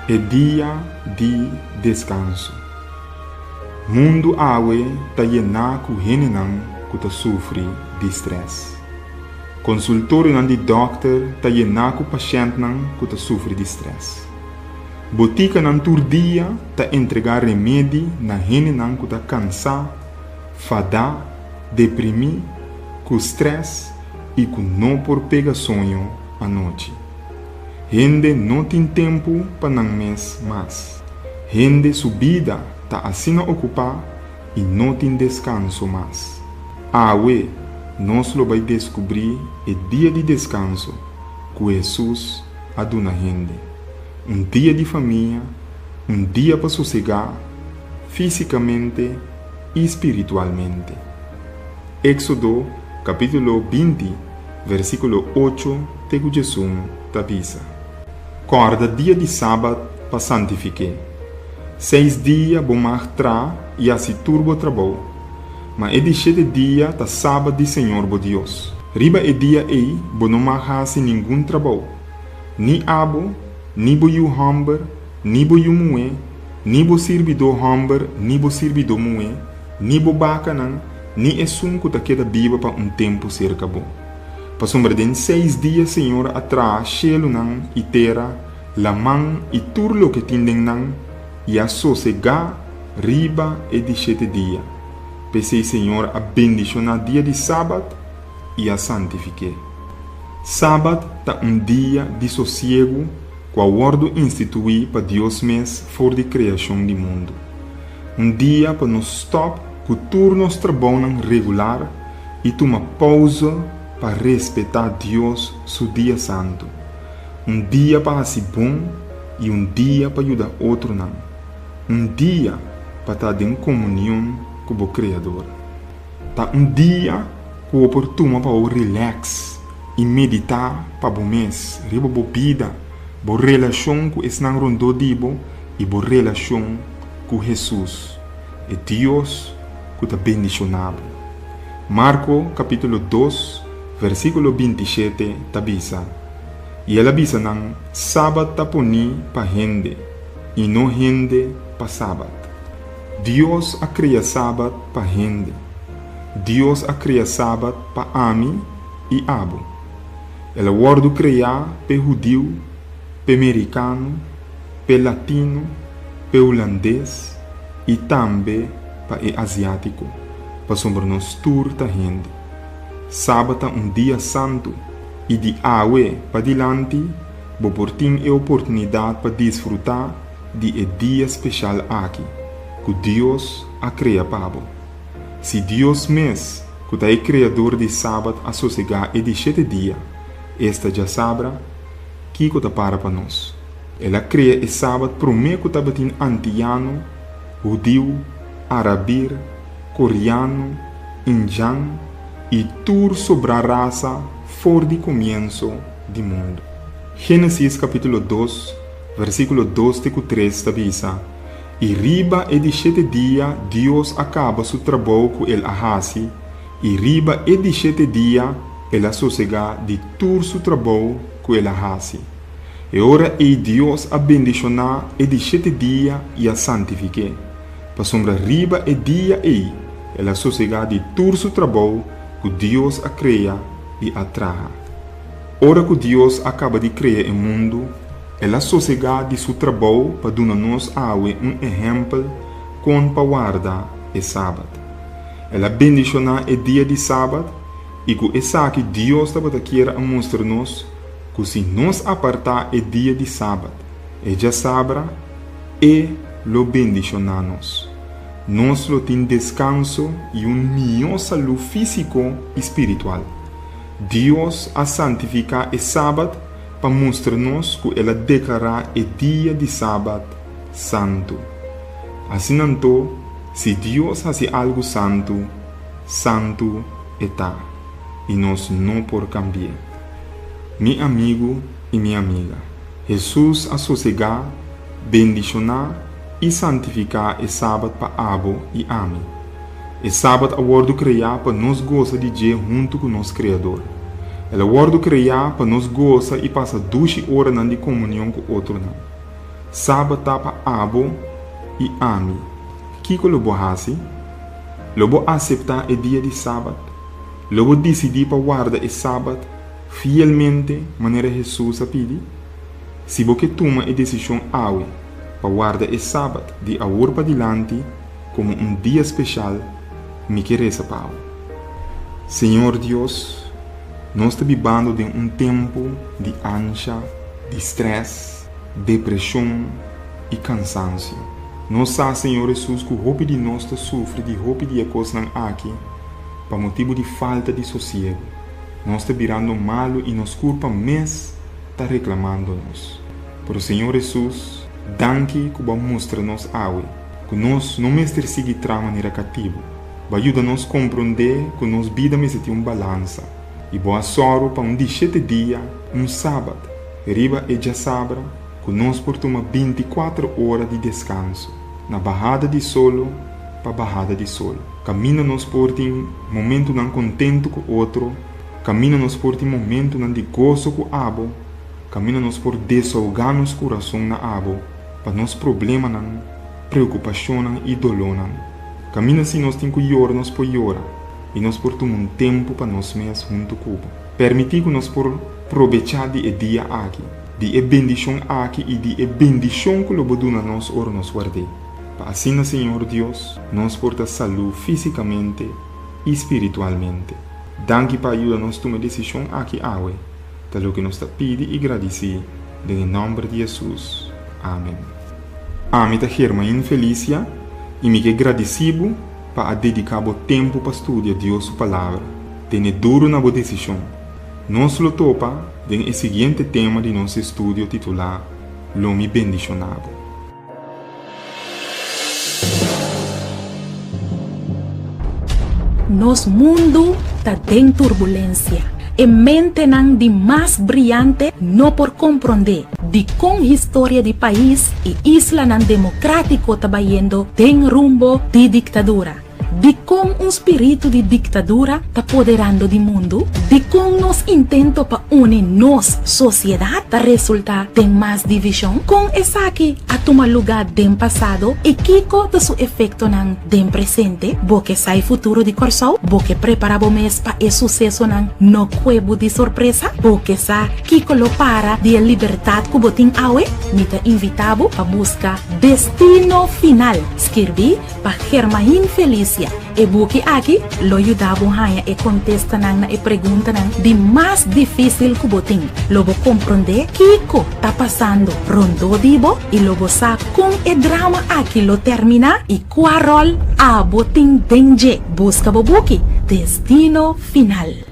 é dia de descanso. Mundo awe ta yena ku heninang ku ta sofre de estresse. Consultório nan di doctor ta yena ku paciente nan ku ta sofre de estresse. Botica nan tur dia ta entregar remédio na heninang ku ta cansa, fada, deprimi, ku stress e ku não por pega sonho à noite. Gente não tem tempo para não mês mais. Gente subida tá assim a ocupar e não tem descanso mais. Awe, nós lo vai descobrir o dia de descanso que Jesus aduna gente. Dia de família, dia para sossegar, fisicamente e espiritualmente. Éxodo, capítulo 20, versículo 8, tego Jesus tabisa. Corda dia de sábado para santificar. 6 dias bom martra e assim turbo trabalho. Mas é de 7 dias tá sábado de Senhor bo Deus. Riba é dia aí, bo não marrase nenhum trabalho. Ni abo, ni bo yu hamber, ni bo yu mué, ni bo servidor hamber, ni bo servidor mué, ni bo bacanan, ni é sunco tá queda biba para tempo cerca bom. Pa sombra den 6 dias Senhor atrás chelo nan e terra, la man e turlo que tinden nan, e a sossegar riba e de 7 dias. Pensei Senhor a bendicionar dia de sábado e a santifique. Sábado tá dia de sossego, qual ordo instituí para Deus mês for de criação do mundo. Dia para nos stop, que turnos trabalham regular e toma pausa para respeitar Deus, seu dia santo. Dia para ser bom e dia para ajudar outro não. Dia para estar em comunhão com o Criador. Tá dia que o oportuno para o relax e meditar para o mês, riba a vida, a relação com esse não rondo dibo e a relação com Jesus. E Deus que está bendicionado. Marco capítulo 2, versículo 27, tabisa. E ela bisa nang sábado taponi pa gente e não gente pa sábado. Deus a cria sábado pa gente. Deus a cria sábado pa ami e abo. Ela wordo criar pe judeu, pe americano, pe latino, pe holandês e também pa e asiático, pa sombra nos turta gente. Sábado dia santo e de awe para dilante, bo portim é oportunidade para desfrutar de dia especial aqui, que Deus a cria pabo. Se Deus mês, que é criador de sábado a sossegar e de 7 dias, esta já sabra, que está para nós. Ela cria o sábado para mim que está batendo antiano, judeu, arabir, coreano, indiano e tudo sobre a raça for de começo do mundo. Gênesis capítulo 2, versículo 2 a 3 tabisa. E riba e de 7 dias Deus acaba seu trabalho com ele ahasi, e riba e de 7 dias ele sossega de todo seu trabalho com ele ahasi. E ora é Deus a bendicionar e de 7 dias e a santifique. Para sombra riba e dia e ela sossega de todo seu trabalho que Deus a cria e a traga. Ora que Deus acaba de criar o mundo, ela sossega de seu trabalho para dar-nos exemplo com para guardar o sábado. Ela bendiciona o dia de sábado e que essa que Deus está quer mostrar-nos que se nós apartar o dia de sábado, já sabra e lo bendicionamos. Nós lo tem descanso e melhor saúde físico e espiritual. Deus a santificar o sábado para mostrar-nos que ela declara o dia de sábado santo. Assim então, se Deus faz algo santo, santo está, e nós não por cambiar. Meu amigo e minha amiga, Jesus a sossegar, bendicionar e santificar o sábado para abo e ami. O sábado é o ordo criar para nós gozar de dia junto com o nosso Criador. É o ordo criar para nós gozar e passar 12 horas de comunhão com outro. Sábado tapa abo e ami. Kiko lobo hasi? Lobo aceitar o dia de sábado. Lobo decidir para guardar o sábado fielmente, maneira Jesus a pedir. Se você toma a decisão awe para guardar o sábado de agora para diante como dia especial, me queresa pau. Senhor Deus, nós estamos vivendo de tempo de ansia, de estresse, depressão e cansaço. Nós sabemos, Senhor Jesus, que o roupa de nós sofre de roupa de coisas aqui, por motivo de falta de sossego. Nós estamos virando malo e nos culpa mesmo está reclamando-nos. Por Senhor Jesus, danke que você mostra-nos awe, que nós não mestre seguir de maneira cativa. Ajuda-nos a compreender que nossa vida tem balança. E boa sorte para 17 dias, sábado, riba e já sabra, que nós portamos 24 horas de descanso, na barrada de solo para barrada de sol. Camina-nos por um momento não contento com o outro, camina-nos por um momento não de gozo com o abo, camina-nos por desahogar nosso coração na abo, para nos problemas não, preocupação e dolor não. Camina se nós temos que llorar, nós por llorar, e nós por tomar tempo para nós mesmos junto com o permitir que nós por aproveitar de dia aqui, de bendição aqui e de bendição que o Lobo dá nós ora nos guarde. Para assim, Senhor Deus, nós porta saúde fisicamente e espiritualmente. Danke para ajudar nós a tomar decisão aqui awe, tal que nós pedi e agradecer, em nome de Jesus. Amém. Amém, ta Germain Felícia. E me agradecido para dedicar o tempo para estudar Deus sua palavra. Tem duro na boa decisão. Nós lo topa com o seguinte tema de nosso estudo titular L'Homme Bendicionado. Nosso mundo está em turbulência. E mente não de mais brilhante não por compreender de com história de país e isla não democrático trabalhando tem rumbo de ditadura. De com espírito de ditadura está apoderando do mundo, de com nos intento para unir nos sociedade está resulta em mais divisão, com essa aqui a tomar lugar do passado e kiko de seu efeito não do presente, porque sai futuro de corso, porque prepara o mês para o sucesso não no cuevo de surpresa, porque sa kiko lo para de liberdade que botin awe, me te invitavo para buscar destino final, escrevi para Germain Felícia. E buki aqui, lo ayudava a e contesta na e pergunta de mais difícil que botin. Lobo compreender kiko tá passando rondo dibo e lobo sa com e drama aqui lo termina e qual rol a botin denje busca bo buki destino final.